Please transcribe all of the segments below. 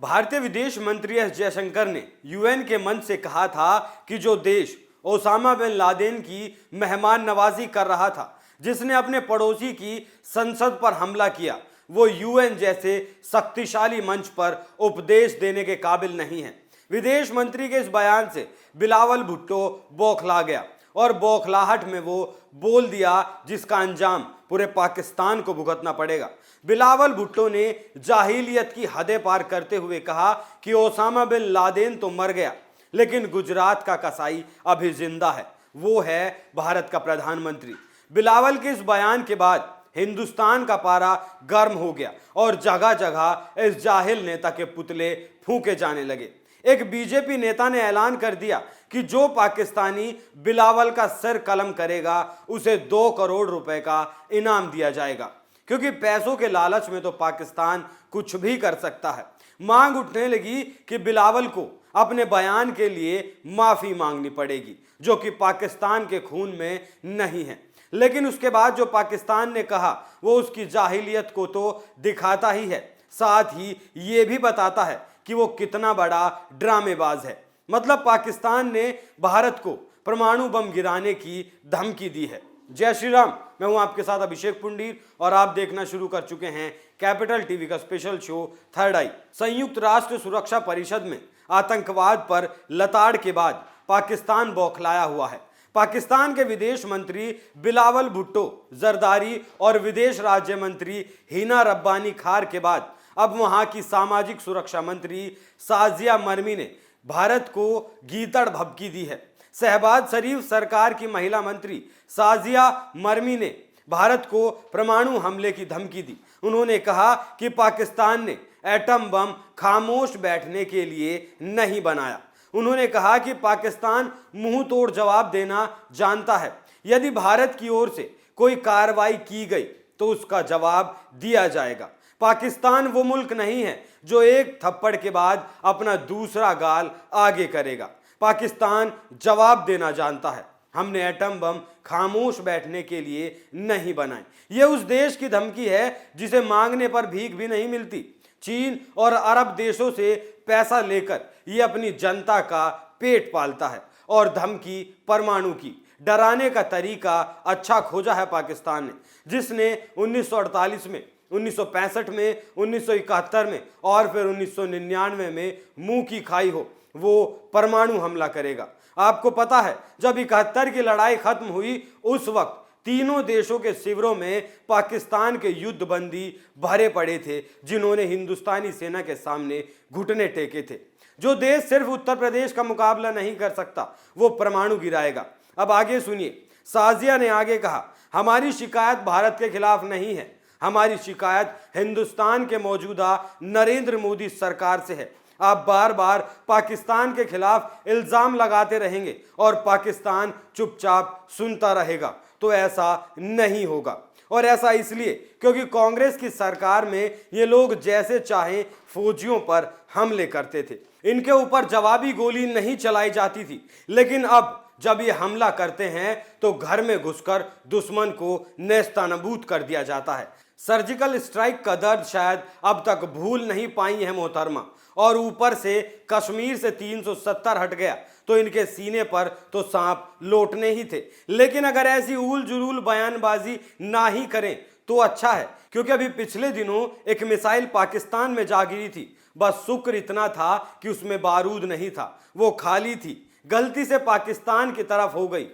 भारतीय विदेश मंत्री एस जयशंकर ने यूएन के मंच से कहा था कि जो देश ओसामा बिन लादेन की मेहमान नवाजी कर रहा था, जिसने अपने पड़ोसी की संसद पर हमला किया, वो यूएन जैसे शक्तिशाली मंच पर उपदेश देने के काबिल नहीं है। विदेश मंत्री के इस बयान से बिलावल भुट्टो बौखला गया और बौखलाहट में वो बोल दिया जिसका अंजाम पूरे पाकिस्तान को भुगतना पड़ेगा। बिलावल भुट्टो ने जाहिलियत की हदें पार करते हुए कहा कि ओसामा बिन लादेन तो मर गया, लेकिन गुजरात का कसाई अभी जिंदा है, वो है भारत का प्रधानमंत्री। बिलावल के इस बयान के बाद हिंदुस्तान का पारा गर्म हो गया और जगह जगह इस जाहिल नेता के पुतले फूंके जाने लगे। एक बीजेपी नेता ने ऐलान कर दिया कि जो पाकिस्तानी बिलावल का सिर कलम करेगा उसे 2 करोड़ रुपए का इनाम दिया जाएगा, क्योंकि पैसों के लालच में तो पाकिस्तान कुछ भी कर सकता है। मांग उठने लगी कि बिलावल को अपने बयान के लिए माफी मांगनी पड़ेगी, जो कि पाकिस्तान के खून में नहीं है। लेकिन उसके बाद जो पाकिस्तान ने कहा वो उसकी जाहिलियत को तो दिखाता ही है, साथ ही ये भी बताता है कि वो कितना बड़ा ड्रामेबाज है। मतलब पाकिस्तान ने भारत को परमाणु बम गिराने की धमकी दी है। जय श्री राम, मैं हूं आपके साथ अभिषेक पुंडीर और आप देखना शुरू कर चुके हैं कैपिटल टीवी का स्पेशल शो थर्ड आई। संयुक्त राष्ट्र सुरक्षा परिषद में आतंकवाद पर लताड़ के बाद पाकिस्तान बौखलाया हुआ है। पाकिस्तान के विदेश मंत्री बिलावल भुट्टो जरदारी और विदेश राज्य मंत्री हिना रब्बानी खार के बाद अब वहां की सामाजिक सुरक्षा मंत्री साजिया मरमी ने भारत को गीदड़ भभकी दी है। शहबाज शरीफ सरकार की महिला मंत्री साजिया मरमी ने भारत को परमाणु हमले की धमकी दी। उन्होंने कहा कि पाकिस्तान ने एटम बम खामोश बैठने के लिए नहीं बनाया। उन्होंने कहा कि पाकिस्तान मुंह तोड़ जवाब देना जानता है। यदि भारत की ओर से कोई कार्रवाई की गई तो उसका जवाब दिया जाएगा। पाकिस्तान वो मुल्क नहीं है जो एक थप्पड़ के बाद अपना दूसरा गाल आगे करेगा। पाकिस्तान जवाब देना जानता है। हमने एटम बम खामोश बैठने के लिए नहीं बनाए। ये उस देश की धमकी है जिसे मांगने पर भीख भी नहीं मिलती। चीन और अरब देशों से पैसा लेकर ये अपनी जनता का पेट पालता है और धमकी परमाणु की डराने का तरीका अच्छा खोजा है पाकिस्तान ने, जिसने 1948 में, 1965 में, 1971 में और फिर 1999 में मुंह की खाई हो, वो परमाणु हमला करेगा। आपको पता है जब 71 की लड़ाई खत्म हुई उस वक्त तीनों देशों के शिविरों में पाकिस्तान के युद्धबंदी भरे पड़े थे, जिन्होंने हिंदुस्तानी सेना के सामने घुटने टेके थे। जो देश सिर्फ उत्तर प्रदेश का मुकाबला नहीं कर सकता वो परमाणु गिराएगा। अब आगे सुनिए, साजिया ने आगे कहा, हमारी शिकायत भारत के खिलाफ नहीं है, हमारी शिकायत हिंदुस्तान के मौजूदा नरेंद्र मोदी सरकार से है। आप बार बार पाकिस्तान के खिलाफ इल्जाम लगाते रहेंगे और पाकिस्तान चुपचाप सुनता रहेगा, तो ऐसा नहीं होगा। और ऐसा इसलिए क्योंकि कांग्रेस की सरकार में ये लोग जैसे चाहें फौजियों पर हमले करते थे। इनके ऊपर जवाबी गोली नहीं चलाई जाती थी, लेकिन अब जब ये हमला करते हैं तो घर में घुसकर दुश्मन को नेस्तनाबूद कर दिया जाता है। सर्जिकल स्ट्राइक का दर्द शायद अब तक भूल नहीं पाई है मोहतरमा, और ऊपर से कश्मीर से 370 हट गया तो इनके सीने पर तो सांप लौटने ही थे। लेकिन अगर ऐसी उल जुलूल बयानबाजी ना ही करें तो अच्छा है, क्योंकि अभी पिछले दिनों एक मिसाइल पाकिस्तान में जा गिरी थी। बस शुक्र इतना था कि उसमें बारूद नहीं था, वो खाली थी, गलती से पाकिस्तान की तरफ हो गई।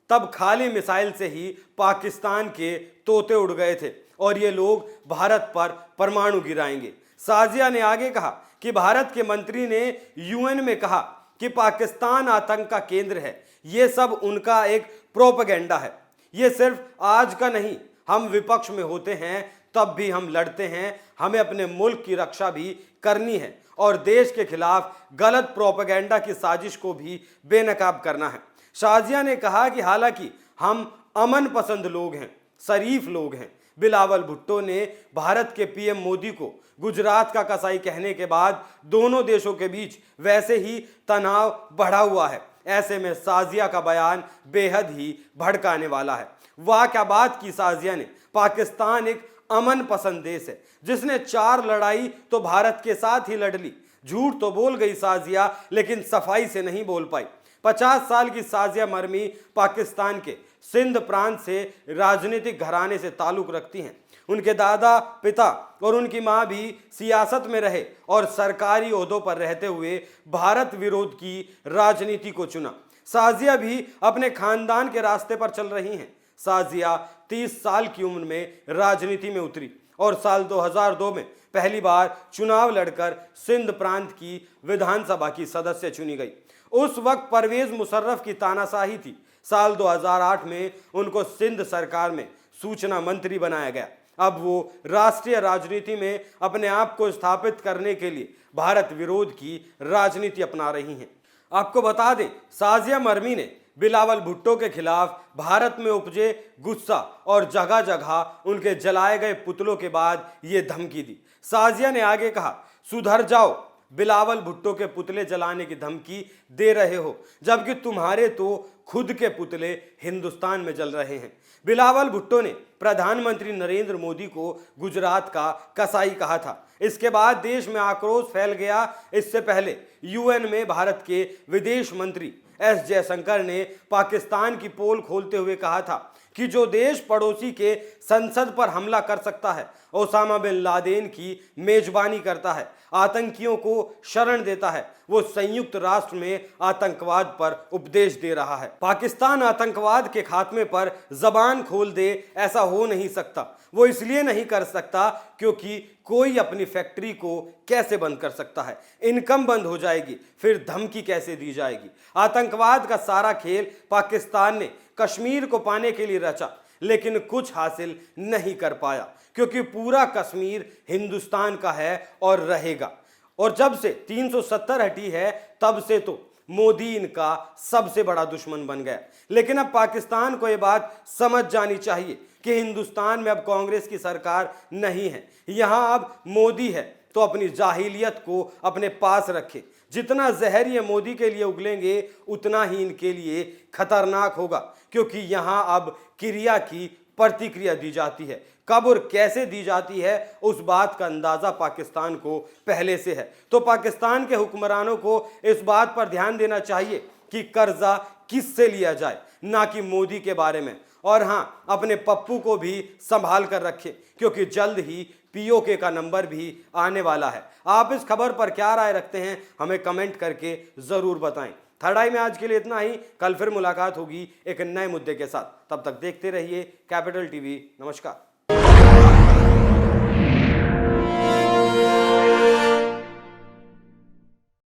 तब खाली मिसाइल से ही पाकिस्तान के तोते उड़ गए थे और ये लोग भारत पर परमाणु गिराएंगे। साजिया ने आगे कहा कि भारत के मंत्री ने यूएन में कहा कि पाकिस्तान आतंक का केंद्र है। ये सब उनका एक प्रोपेगेंडा है। ये सिर्फ आज का नहीं, हम विपक्ष में होते हैं तब भी हम लड़ते हैं। हमें अपने मुल्क की रक्षा भी करनी है और देश के खिलाफ गलत प्रोपेगेंडा की साजिश को भी बेनकाब करना है। शाजिया ने कहा कि हालांकि हम अमन पसंद लोग हैं, शरीफ लोग हैं। बिलावल भुट्टो ने भारत के पीएम मोदी को गुजरात का कसाई कहने के बाद दोनों देशों के बीच वैसे ही तनाव बढ़ा हुआ है। ऐसे में साजिया का बयान बेहद ही भड़काने वाला है। वाह क्या बात की साजिया ने। पाकिस्तान एक अमन पसंद देश है जिसने 4 लड़ाई तो भारत के साथ ही लड़ ली। झूठ तो बोल गई साजिया, लेकिन सफाई से नहीं बोल पाई। 50 साल की साजिया मरमी पाकिस्तान के सिंध प्रांत से राजनीतिक घराने से ताल्लुक रखती हैं। उनके दादा, पिता और उनकी मां भी सियासत में रहे और सरकारी ओहदों पर रहते हुए भारत विरोध की राजनीति को चुना। साजिया भी अपने खानदान के रास्ते पर चल रही हैं। साजिया 30 साल की उम्र में राजनीति में उतरी और साल 2002 में पहली बार चुनाव लड़कर सिंध प्रांत की विधानसभा की सदस्य चुनी गई। उस वक्त परवेज मुशर्रफ की तानाशाही थी। साल 2008 में उनको सिंध सरकार में सूचना मंत्री बनाया गया। अब वो राष्ट्रीय राजनीति में अपने आप को स्थापित करने के लिए भारत विरोध की राजनीति अपना रही हैं। आपको बता दें, साजिया मरमी ने बिलावल भुट्टो के खिलाफ भारत में उपजे गुस्सा और जगह जगह उनके जलाए गए पुतलों के बाद ये धमकी दी। साजिया ने आगे कहा, सुधर जाओ, बिलावल भुट्टो के पुतले जलाने की धमकी दे रहे हो, जबकि तुम्हारे तो खुद के पुतले हिंदुस्तान में जल रहे हैं। बिलावल भुट्टो ने प्रधानमंत्री नरेंद्र मोदी को गुजरात का कसाई कहा था। इसके बाद देश में आक्रोश फैल गया। इससे पहले यूएन में भारत के विदेश मंत्री एस जयशंकर ने पाकिस्तान की पोल खोलते हुए कहा था कि जो देश पड़ोसी के संसद पर हमला कर सकता है, ओसामा बिन लादेन की मेजबानी करता है, आतंकियों को शरण देता है, वो संयुक्त राष्ट्र में आतंकवाद पर उपदेश दे रहा है। पाकिस्तान आतंकवाद के खात्मे पर जबान खोल दे, ऐसा हो नहीं सकता। वो इसलिए नहीं कर सकता क्योंकि कोई अपनी फैक्ट्री को कैसे बंद कर सकता है? इनकम बंद हो जाएगी, फिर धमकी कैसे दी जाएगी? आतंकवाद का सारा खेल पाकिस्तान ने कश्मीर को पाने के लिए रचा, लेकिन कुछ हासिल नहीं कर पाया, क्योंकि पूरा कश्मीर हिंदुस्तान का है और रहेगा। और जब से 370 हटी है, तब से तो मोदी इनका सबसे बड़ा दुश्मन बन गया। लेकिन अब पाकिस्तान को यह बात समझ जानी चाहिए कि हिंदुस्तान में अब कांग्रेस की सरकार नहीं है, यहां अब मोदी है। तो अपनी जाहिलियत को अपने पास रखे। जितना जहर ये मोदी के लिए उगलेंगे, उतना ही इनके लिए खतरनाक होगा, क्योंकि यहां अब क्रिया की प्रतिक्रिया दी जाती है। कब और कैसे दी जाती है, उस बात का अंदाजा पाकिस्तान को पहले से है। तो पाकिस्तान के हुक्मरानों को इस बात पर ध्यान देना चाहिए कि कर्जा किससे लिया जाए, ना कि मोदी के बारे में। और हां, अपने पप्पू को भी संभाल कर रखे, क्योंकि जल्द ही पीओके का नंबर भी आने वाला है। आप इस खबर पर क्या राय रखते हैं, हमें कमेंट करके जरूर बताएं। थर्ड आई में आज के लिए इतना ही। कल फिर मुलाकात होगी एक नए मुद्दे के साथ। तब तक देखते रहिए कैपिटल टीवी। नमस्कार।